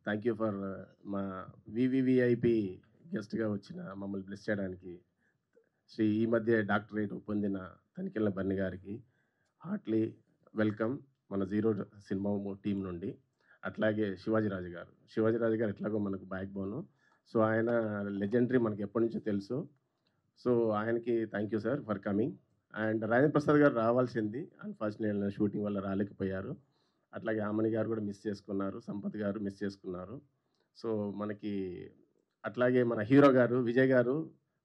Thank you for మా వివివిఐపి గెస్ట్గా వచ్చిన మమ్మల్ని బ్లెస్ చేయడానికి ఈ మధ్య డాక్టరేట్ పొందిన తనికెళ్ళ బన్ని గారికి హార్ట్లీ వెల్కమ్ మన జీరో సినిమా టీం నుండి. అట్లాగే శివాజీరాజు గారు ఎట్లాగో మనకు బ్యాక్ బోను. సో ఆయన లెజెండరీ మనకి ఎప్పటి నుంచో తెలుసు. సో ఆయనకి thank you sir for coming. And Rajendra Prasad గారు రావాల్సింది, అన్ఫార్చునేట్ షూటింగ్ వల్ల రాలేకపోయారు. అట్లాగే ఆమని గారు కూడా మిస్ చేసుకున్నారు, సంపత్ గారు మిస్ చేసుకున్నారు. సో మనకి అట్లాగే మన హీరో గారు విజయ్ గారు,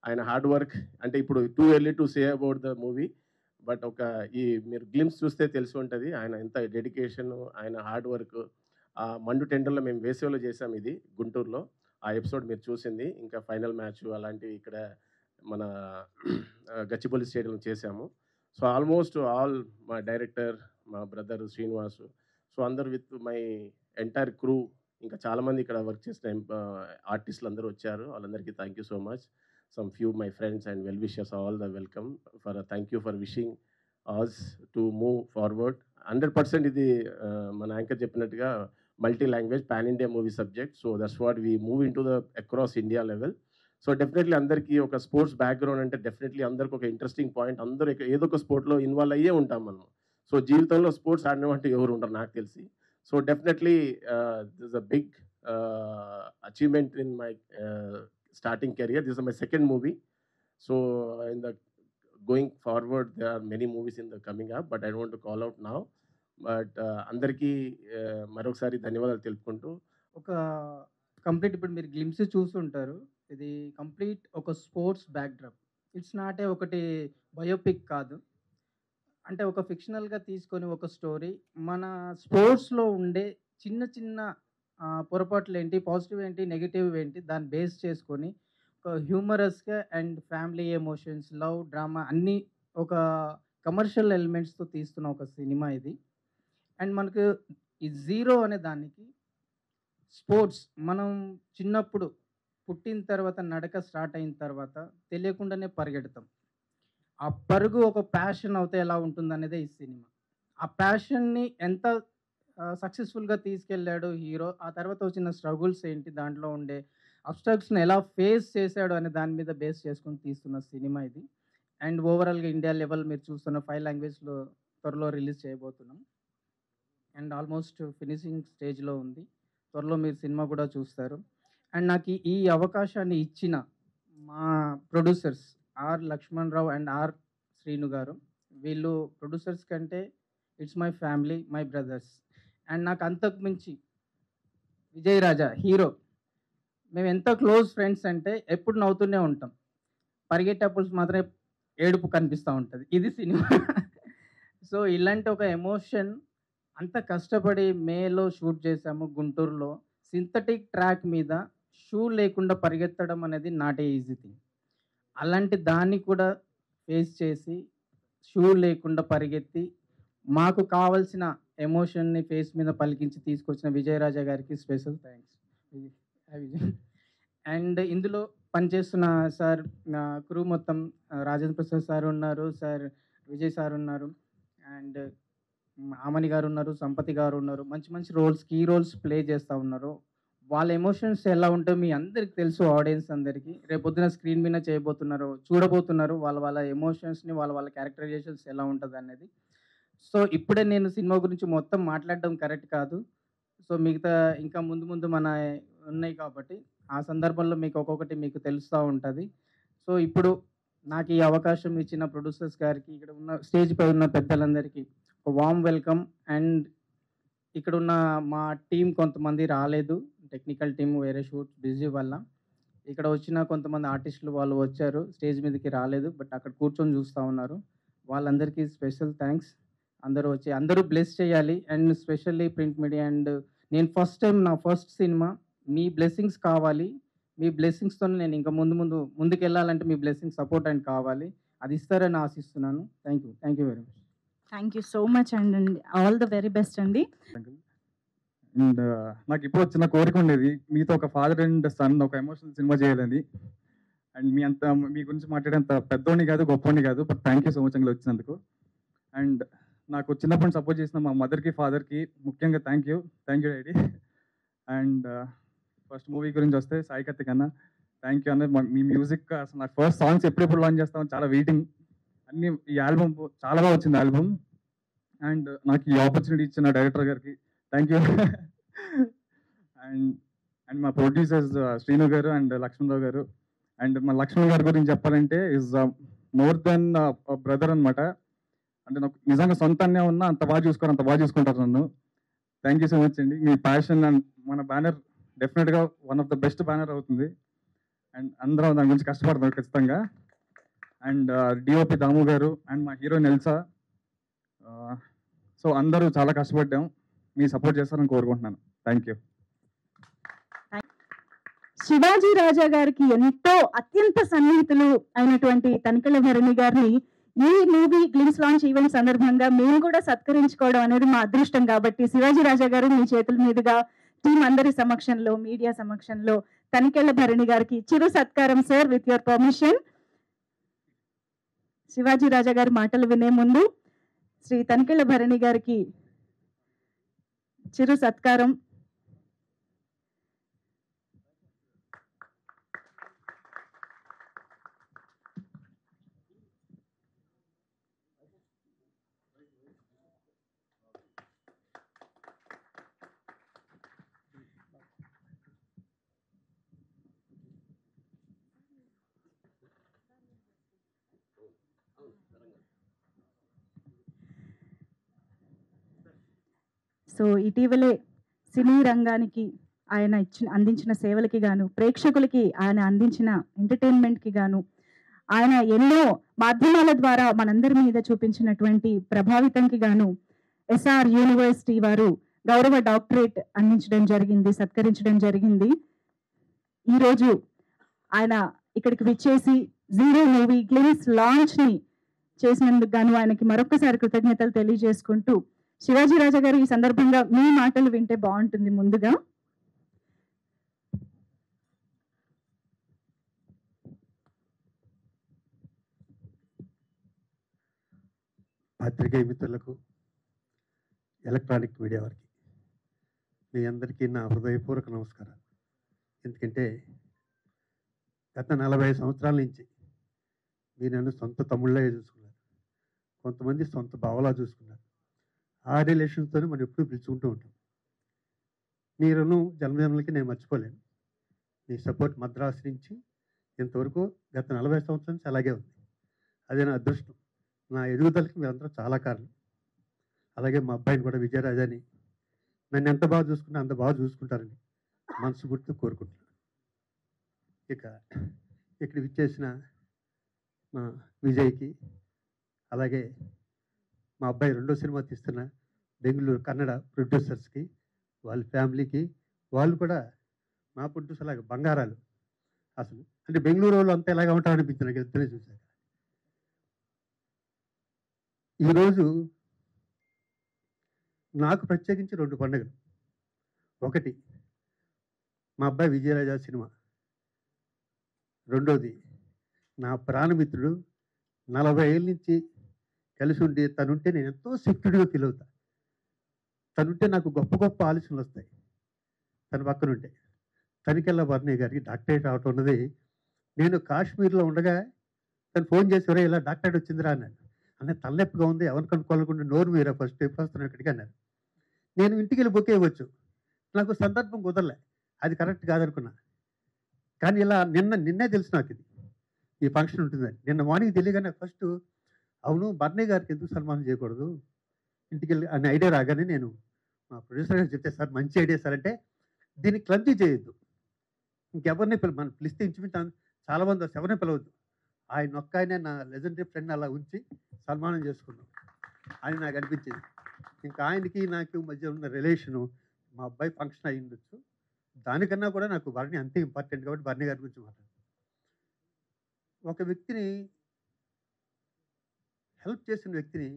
ఆయన హార్డ్ వర్క్ అంటే ఇప్పుడు too early to say about the movie, but మీరు గ్లిమ్స్ చూస్తే తెలిసి ఉంటుంది ఆయన ఎంత డెడికేషన్, ఆయన హార్డ్ వర్క్. ఆ మండు టెండర్లో మేము వేసవిలో చేసాం, ఇది గుంటూరులో. ఆ ఎపిసోడ్ మీరు చూసింది. ఇంకా ఫైనల్ మ్యాచ్ అలాంటివి ఇక్కడ మన గచ్చిబౌలి స్టేడియంలో చేశాము. సో ఆల్మోస్ట్ ఆల్ మా డైరెక్టర్, మా బ్రదర్ శ్రీనివాసు, సో అందరు విత్ మై ఎంటైర్ క్రూ, ఇంకా చాలామంది ఇక్కడ వర్క్ చేసిన ఆర్టిస్టులు అందరూ వచ్చారు. వాళ్ళందరికీ thank you so much. Some few my friends and well wishers, all the welcome for thank you for wishing us to move forward. 100% ఇది మన యాంకర్ చెప్పినట్టుగా multi language pan India movie subject. So that's what we move in to the across India level. So definitely అందరికీ ఒక sports background అంటే definitely అందరికి ఒక interesting point. అందరూ ఏదో ఒక స్పోర్ట్లో ఇన్వాల్వ్ అయ్యే ఉంటాం మనం. సో జీవితంలో స్పోర్ట్స్ ఆడినవంటే ఎవరు ఉంటారు నాకు తెలిసి. So definitely this a big achievement in my starting career. This is my second movie. So in the going forward, there are many movies in the coming up, but I don't want to call out now. But అందరికీ మరొకసారి ధన్యవాదాలు తెలుపుకుంటూ, ఒక complete ఇప్పుడు మీరు glimpse చూస్తుంటారు. ఇది complete ఒక sports backdrop. It's not a ఒకటి బయోపిక్ కాదు, అంటే ఒక ఫిక్షనల్గా తీసుకొని ఒక స్టోరీ మన స్పోర్ట్స్లో ఉండే చిన్న చిన్న పొరపాట్లు ఏంటి, పాజిటివ్ ఏంటి, నెగిటివ్ ఏంటి, దాన్ని బేస్ చేసుకొని ఒక హ్యూమరస్గా and family emotions, love, drama అన్నీ ఒక కమర్షియల్ ఎలిమెంట్స్తో తీస్తున్న ఒక సినిమా ఇది. అండ్ మనకు ఈ జీరో అనే దానికి స్పోర్ట్స్ మనం చిన్నప్పుడు పుట్టిన తర్వాత నడక స్టార్ట్ అయిన తర్వాత తెలియకుండానే పరిగెడతాం. ఆ పరుగు ఒక ప్యాషన్ అవుతే ఎలా ఉంటుంది అనేదే ఈ సినిమా. ఆ ప్యాషన్ని ఎంత సక్సెస్ఫుల్గా తీసుకెళ్ళాడు హీరో, ఆ తర్వాత వచ్చిన స్ట్రగుల్స్ ఏంటి, దాంట్లో ఉండే అబ్స్ట్రక్ట్స్ని ఎలా ఫేస్ చేశాడు అనే దాని మీద బేస్ చేసుకొని తీస్తున్న సినిమా ఇది. అండ్ ఓవరాల్గా ఇండియా లెవెల్ మీరు చూస్తున్న 5 లాంగ్వేజ్లో త్వరలో రిలీజ్ చేయబోతున్నాం. అండ్ ఆల్మోస్ట్ ఫినిషింగ్ స్టేజ్లో ఉంది. త్వరలో మీరు సినిమా కూడా చూస్తారు. అండ్ నాకు ఈ అవకాశాన్ని ఇచ్చిన మా producers R Lakshman Rao and R Srinu garu, వీళ్ళు ప్రొడ్యూసర్స్ కంటే it's my family, my brothers. And నాకు అంతకు మించి విజయ్ రాజా హీరో, మేము ఎంత క్లోజ్ ఫ్రెండ్స్ అంటే ఎప్పుడు నవ్వుతూనే ఉంటాం, పరిగెట్టేటప్పుడు మాత్రమే ఏడుపు కనిపిస్తూ ఉంటుంది. ఇది సినిమా. సో ఇలాంటి ఒక ఎమోషన్ అంత కష్టపడి మేలో షూట్ చేశాము గుంటూరులో. సింథటిక్ ట్రాక్ మీద షూ లేకుండా పరిగెత్తడం అనేది నాట్ ఏ ఈజీ థింగ్. అలాంటి దాన్ని కూడా ఫేస్ చేసి షూ లేకుండా పరిగెత్తి మాకు కావాల్సిన ఎమోషన్ని ఫేస్ మీద పలికించి తీసుకొచ్చిన విజయరాజా గారికి స్పెషల్ థ్యాంక్స్. అండ్ ఇందులో పనిచేస్తున్న సార్, నా క్రూ మొత్తం రాజేంద్ర ప్రసాద్ సార్ ఉన్నారు, సార్ విజయ్ సార్ ఉన్నారు, అండ్ ఆమని గారు ఉన్నారు, సంపతి గారు ఉన్నారు. మంచి మంచి రోల్స్, కీ రోల్స్ ప్లే చేస్తూ ఉన్నారు. వాళ్ళ ఎమోషన్స్ ఎలా ఉంటాయో మీ అందరికి తెలుసు, ఆడియన్స్ అందరికీ. రేపొద్దున స్క్రీన్ మీద చూడబోతున్నారు వాళ్ళ వాళ్ళ ఎమోషన్స్ని, వాళ్ళ వాళ్ళ క్యారెక్టరైజేషన్స్ ఎలా ఉంటుంది అనేది. సో ఇప్పుడే నేను సినిమా గురించి మొత్తం మాట్లాడడం కరెక్ట్ కాదు. సో మిగతా ఇంకా ముందు ముందు మన ఉన్నాయి కాబట్టి ఆ సందర్భంలో మీకు ఒక్కొక్కటి మీకు తెలుస్తూ ఉంటుంది. సో ఇప్పుడు నాకు ఈ అవకాశం ఇచ్చిన ప్రొడ్యూసర్స్ గారికి, ఇక్కడ ఉన్న స్టేజ్ పై ఉన్న పెద్దలందరికీ ఒక వామ్ వెల్కమ్. అండ్ ఇక్కడ ఉన్న మా టీం కొంతమంది రాలేదు, టెక్నికల్ టీం వేరే షూట్ బిజీ వల్ల. ఇక్కడ వచ్చిన కొంతమంది ఆర్టిస్టులు వాళ్ళు వచ్చారు, స్టేజ్ మీదకి రాలేదు, బట్ అక్కడ కూర్చొని చూస్తూ ఉన్నారు. వాళ్ళందరికీ స్పెషల్ థ్యాంక్స్. అందరూ వచ్చి అందరూ బ్లెస్ చేయాలి. And specially print media. And నేను ఫస్ట్ టైం, నా ఫస్ట్ సినిమా, మీ బ్లెస్సింగ్స్ కావాలి. మీ బ్లెస్సింగ్స్తో నేను ఇంకా ముందుకు వెళ్ళాలంటే మీ బ్లెస్సింగ్ సపోర్ట్ అండ్ కావాలి. అది ఇస్తారని ఆశిస్తున్నాను. Thank you very much. Thank you so much and all the very best అండి. అండ్ నాకు ఇప్పుడు వచ్చిన కోరిక ఉండేది, మీతో ఒక ఫాదర్ అండ్ సన్ ఒక ఎమోషనల్ సినిమా చేయాలని. అండ్ మీ గురించి మాట్లాడేంత పెద్దోడిని కాదు, గొప్పవాడిని కాదు, but thank you so much అండి వచ్చినందుకు. అండ్ నాకు చిన్నప్పటి సపోర్ట్ చేసిన మా మదర్కి, ఫాదర్కి ముఖ్యంగా thank you daddy. And first movie గురించి వస్తే సాయి కార్తిక్ అన్న, థ్యాంక్ యూ అన్న. మీ మ్యూజిక్ అసలు నాకు ఫస్ట్ సాంగ్స్ ఎప్పుడెప్పుడు లాంచ్ చేస్తామని చాలా వెయిటింగ్. అన్ని ఈ ఆల్బమ్ చాలా బాగా వచ్చింది ఆల్బమ్. అండ్ నాకు ఈ ఆపర్చునిటీ ఇచ్చిన డైరెక్టర్ గారికి థ్యాంక్ యూ. అండ్ అండ్ మా ప్రొడ్యూసర్స్ శ్రీను గారు అండ్ లక్ష్మణరావు గారు. అండ్ మా లక్ష్మణ్ గారి గురించి చెప్పాలంటే ఈజ్ మోర్ దెన్ బ్రదర్ అనమాట. అంటే నాకు నిజంగా సొంత అన్నే ఉన్నా అంత బాగా చూసుకుంటారు నన్ను. థ్యాంక్ యూ సో మచ్ అండి. మీ ప్యాషన్ అండ్ మన బ్యానర్ డెఫినెట్గా one of the best banner అవుతుంది. అండ్ అందరం దాని గురించి కష్టపడతాం ఖచ్చితంగా. అండ్ డిఓపి దాము గారు అండ్ మా హీరోయిన్ ఎల్సా. సో అందరూ చాలా కష్టపడ్డాం. మీ సపోర్ట్ చేస్తారని కోరుకుంటున్నాను. Thank you. శివాజీ రాజా గారికి ఎంతో అత్యంత సన్నిహితులు అయినటువంటి తనికెళ్ళ భరణి గారిని ఈ మూవీ గ్లిమ్స్ లాంచ్ ఈవెంట్ సందర్భంగా మేము కూడా సత్కరించుకోవడం అనేది మా అదృష్టం. కాబట్టి శివాజీ రాజా గారు మీ చేతుల మీదుగా టీం అందరి సమక్షంలో, మీడియా సమక్షంలో తనికెళ్ళ భరణి గారికి చిరు సత్కారం sir, with your permission. Shivaji Raja గారి మాటలు వినే ముందు శ్రీ తనికెళ్ళ భరణి గారికి చిరు సత్కారం. సో ఇటీవలే సినీ రంగానికి ఆయన అందించిన సేవలకి గాను, ప్రేక్షకులకి ఆయన అందించిన ఎంటర్టైన్మెంట్కి గాను, ఆయన ఎన్నో మాధ్యమాల ద్వారా మనందరి మీద చూపించినటువంటి ప్రభావితంకి గాను ఎస్ఆర్ యూనివర్సిటీ వారు గౌరవ డాక్టరేట్ అందించడం జరిగింది, సత్కరించడం జరిగింది. ఈరోజు ఆయన ఇక్కడికి విచ్చేసి జీరో మూవీ గ్లిమ్స్ లాంచ్ ని చేసినందుకు గాను ఆయనకి మరొకసారి కృతజ్ఞతలు తెలియజేసుకుంటూ, శివాజీ రాజా గారు ఈ సందర్భంగా మీ మాటలు వింటే బాగుంటుంది. ముందుగా పత్రికా మిత్రులకు, ఎలక్ట్రానిక్ మీడియా వారికి మీ అందరికీ నా హృదయపూర్వక నమస్కారాలు. ఎందుకంటే గత 40 సంవత్సరాల నుంచి మీరు నన్ను సొంత తమ్ముళ్ళగా చూసుకున్నారు, కొంతమంది సొంత బావలా చూసుకున్నారు. ఆ రిలేషన్స్తోనే మనం ఎప్పుడూ పిలుచుకుంటూ ఉంటాం. మీరును జన్మజన్మలకి నేను మర్చిపోలేను. మీ సపోర్ట్ మద్రాసు నుంచి ఇంతవరకు గత 40 సంవత్సరాల నుంచి అలాగే ఉంది. అదే నా అదృష్టం. నా ఎదుగుదలకి మీరందరూ చాలా కారణం. అలాగే మా అబ్బాయిని కూడా విజయరాజాని నన్ను ఎంత బాగా చూసుకున్నా అంత బాగా చూసుకుంటారని మనస్ఫూర్తిగా కోరుకుంటున్నాను. ఇక ఇక్కడ విచ్చేసిన మా విజయ్కి, అలాగే మా అబ్బాయి 2వ సినిమా తీస్తున్న బెంగళూరు కన్నడ ప్రొడ్యూసర్స్కి, వాళ్ళ ఫ్యామిలీకి, వాళ్ళు కూడా మా ప్రొడ్యూసర్ లాగా బంగారాలు. అసలు అంటే బెంగళూరు వాళ్ళు అంతా ఎలాగా ఉంటారని అనిపించింది నాకు వెళ్తూనే చూశాక. ఈరోజు నాకు ప్రత్యేకించి 2 పండుగలు. ఒకటి మా అబ్బాయి విజయరాజా సినిమా, రెండోది నా ప్రాణమిత్రుడు 40 ఏళ్ళ నుంచి కలిసి ఉండి తనుంటే నేను ఎంతో సెక్యూర్డ్గా ఫీల్ అవుతా. తనుంటే నాకు గొప్ప గొప్ప ఆలోచనలు వస్తాయి. తన పక్కనుంటే తనికెళ్ళ భరణి గారికి డాక్టరేట్ రావటం ఉన్నది, నేను కాశ్మీర్లో ఉండగా తను ఫోన్ చేసి వరే ఇలా డాక్టరేట్ వచ్చిందిరా అన్నాడు. అన్న తలనొప్పిగా ఉంది, ఎవరిని కనుక్కోవాలనుకుంటే నోరు మీరా ఫస్ట్ వస్తున్నాను ఇక్కడికి అన్నారు. నేను ఇంటికి వెళ్ళి బుక్ ఇవ్వచ్చు, నాకు సందర్భం కుదరలే, అది కరెక్ట్ కాదనుకున్నా. కానీ ఇలా నిన్నే తెలుసు నాకు ఇది ఈ ఫంక్షన్ ఉంటుందని. నిన్న మార్నింగ్ తెలియగానే ఫస్ట్ అవును భరణి గారికి ఎందుకు సన్మానం చేయకూడదు ఇంటికి వెళ్ళి అనే ఐడియా రాగానే నేను మా ప్రొడ్యూసర్ గారు చెప్తే, సార్ మంచి ఐడియా సార్ అంటే, దీన్ని క్లమ్జీ చేయొద్దు, ఇంకెవరిని మనం పిలిస్తే ఇంచుమించు చాలామంది ఎవరిని పిలవద్దు, ఆయన ఒక్క ఆయనే నా లెజెండరీ ఫ్రెండ్ అలా ఉంచి సన్మానం చేసుకున్నాం అని నాకు అనిపించింది. ఇంకా ఆయనకి నాకు మధ్య ఉన్న రిలేషను మా అబ్బాయి ఫంక్షన్ అయి ఉండొచ్చు, దానికన్నా కూడా నాకు భరణి అంతే ఇంపార్టెంట్. కాబట్టి భరణి గారి గురించి మాట్లాడు. ఒక వ్యక్తిని హెల్ప్ చేసిన వ్యక్తిని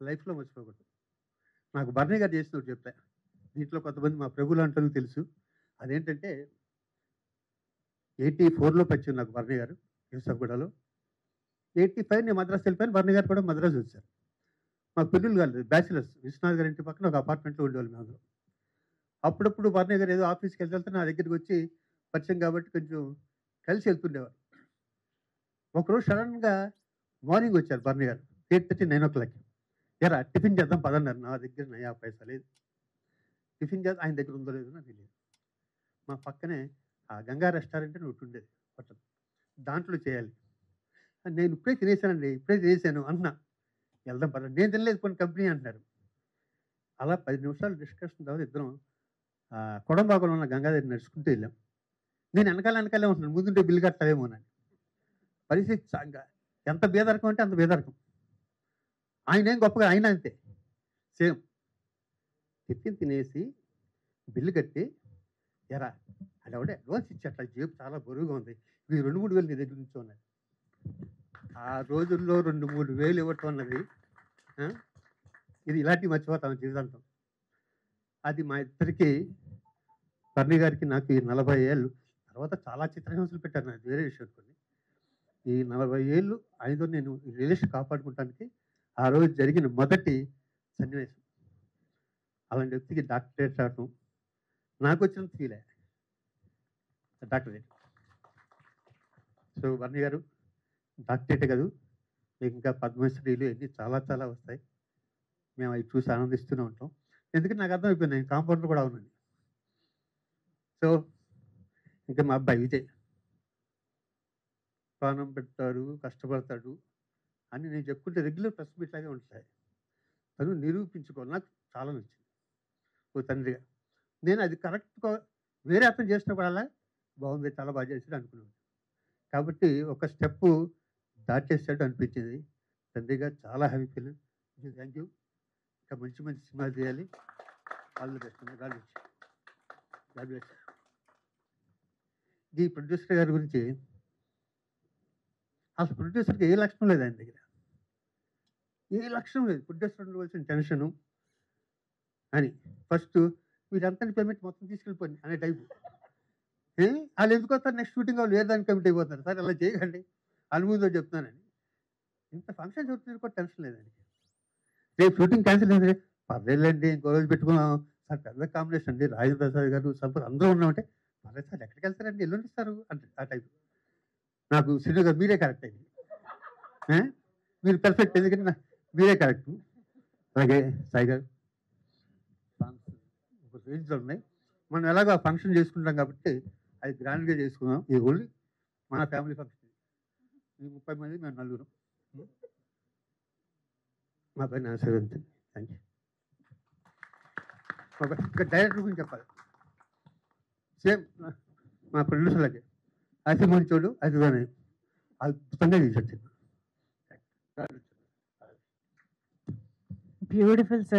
లైఫ్లో మర్చిపోకూడదు. నాకు భరణి గారు చేసిన ఒకటి చెప్తా. దీంట్లో కొంతమంది మా ప్రభులు అంటారు తెలుసు. అదేంటంటే 84లో పరిచయం నాకు భరణి గారు యూసఫ్గూడలో. 85 నేను మద్రాసు వెళ్ళిపోయాను, భరణి గారు కూడా మద్రాసు వచ్చారు. మాకు పెళ్ళిళ్ళు కాలేదు, బ్యాచిలర్స్. విశ్వనాథ్ గారి ఇంటి పక్కన ఒక అపార్ట్మెంట్లో ఉండేవాళ్ళు మేము. అప్పుడప్పుడు బర్నీ గారు ఏదో ఆఫీస్కి వెళ్తే నా దగ్గరికి వచ్చి పరిచయం కాబట్టి కొంచెం కలిసి వెళ్తుండేవారు. ఒకరోజు సడన్గా మార్నింగ్ వచ్చారు బర్నీ గారు 8:30, 9 ఎరా టిఫిన్ చేద్దాం పదన్నారు. నా దగ్గర నయా పైసా లేదు. టిఫిన్ చేద్దాం, ఆయన దగ్గర ఉందో లేదో నాకు తెలియదు. మా పక్కనే ఆ గంగా రెస్టారెంట్ అని ఒకటి ఉండేది హోటల్, దాంట్లో చేయాలి. నేను ఇప్పుడే తినేసానండి, ఇప్పుడే తినేసాను అన్నా. వెళ్దాం పదండి. నేను తినలేదు కొన్ని కంపెనీ అంటున్నారు. అలా 10 నిమిషాలు డిస్కషన్ తర్వాత ఇద్దరం కొడంబాగంలో ఉన్న గంగా దగ్గర నడుచుకుంటూ వెళ్ళాం. నేను వెనకాలే ఉంటున్నాను, ముందుంటే బిల్లు కట్టాలేమోనని. పరిస్థితి ఎంత బేదరకం అంటే అంత బేదరకం. ఆయన ఏం గొప్పగా, ఆయన అంతే సేమ్. టిఫిన్ తినేసి బిల్లు కట్టి ఎరా అడవిడే అడ్వాన్స్ ఇచ్చట్ల జేబు చాలా బరువుగా ఉంది, ఇది 2-3 వేలు నీ దగ్గర నుంచి ఉన్నది. ఆ రోజుల్లో 2-3 వేలు ఇవ్వటం అన్నది ఇది ఇలాంటివి మర్చిపోతాం జీవితాంతం. అది మా ఇద్దరికి, బర్నీ గారికి నాకు ఈ 40 ఏళ్ళు తర్వాత చాలా చిత్రహింసలు పెట్టారు. నాకు వేరే విషయం కొన్ని. ఈ 40 ఏళ్ళు ఆయనతో నేను ఈ రిలేషన్ కాపాడుకోవడానికి ఆ రోజు జరిగిన మొదటి సన్నివేశం. అలాంటి వ్యక్తికి డాక్టరేట్ రావటం నాకు వచ్చినంత ఫీలే డాక్టరేట్. సో బర్నీ గారు డాక్టరేటే కాదు, మీకు ఇంకా పద్మశ్రీలు ఎన్ని చాలా చాలా వస్తాయి. మేము అవి చూసి ఆనందిస్తూనే ఉంటాం. ఎందుకంటే నాకు అర్థమైపోయింది నేను కాంపౌండర్ కూడా అవునండి. సో ఇంకా మా అబ్బాయి విజయ్ ప్రాణం పెడతాడు, కష్టపడతాడు అని నేను చెప్పుకుంటే రెగ్యులర్ ప్రెస్ మీట్ లాగే ఉంటాయి. తను నిరూపించుకోవాలి, నాకు చాలా నచ్చింది ఓ తండ్రిగా. నేను అది కరెక్ట్గా వేరే అర్థం చేసినప్పుడు అలా బాగుంది, చాలా బాగా చేసాడు అనుకున్నాను. కాబట్టి ఒక స్టెప్పు దాటేసాడు అనిపించింది. తండ్రిగా చాలా హ్యాపీ ఫీల్. Thank you. ఇంకా మంచి మంచి సినిమాలు చేయాలి. All the best. God bless. ఈ ప్రొడ్యూసర్ గారి గురించి అసలు ప్రొడ్యూసర్కి ఏ లక్షణం లేదు ఆయన దగ్గర, ఏ లక్షణం లేదు. ప్రొడ్యూసర్ ఉండవలసిన టెన్షను అని ఫస్ట్ వీరంతా పేమెంట్ మొత్తం తీసుకెళ్ళిపోయింది అనే టైపు. వాళ్ళు ఎందుకు వస్తారు, నెక్స్ట్ షూటింగ్ వాళ్ళు వేరే దానికి కమిట్ అయిపోతారు. సార్ అలా చేయకండి, అనుభవంతో చెప్తున్నానని. ఇంత ఫంక్షన్ చూస్తున్నారు కూడా టెన్షన్ లేదండి. రేపు షూటింగ్ క్యాన్సిల్ అయింది, పర్లేదండి ఇంకో రోజు పెట్టుకున్నాం సార్, పెద్ద కాంబినేషన్ అండి, రాజేంద్ర ప్రసాద్ గారు సంపద అందరూ ఉన్నామంటే పర్లేదు సార్ ఎక్కడికి వెళ్తారండి, ఎల్లుండి ఇస్తారు అంటే ఆ టైపు. నాకు శ్రీను గారు మీరే కరెక్ట్ అయింది, మీరు పర్ఫెక్ట్, ఎందుకంటే మీరే కరెక్ట్. అలాగే సాయి గారు సాంగ్స్ ఒక రేంజ్లో ఉన్నాయి. మనం ఎలాగో ఫంక్షన్ చేసుకుంటాం కాబట్టి అది గ్రాండ్గా చేసుకున్నాం. ఇది ఓన్లీ మన ఫ్యామిలీ ఫంక్షన్. ఈ 30 మంది మేము 4. మా పైన ఆశీర్వదించండి. Thank you. ఇంకా డైరెక్టర్ గురించి చెప్పాలి. సేమ్ మా ప్రొడ్యూసర్లకి అతి మంచోడు, అతిగానే అద్భుతంగా తీసొచ్చింది. Beautiful sir.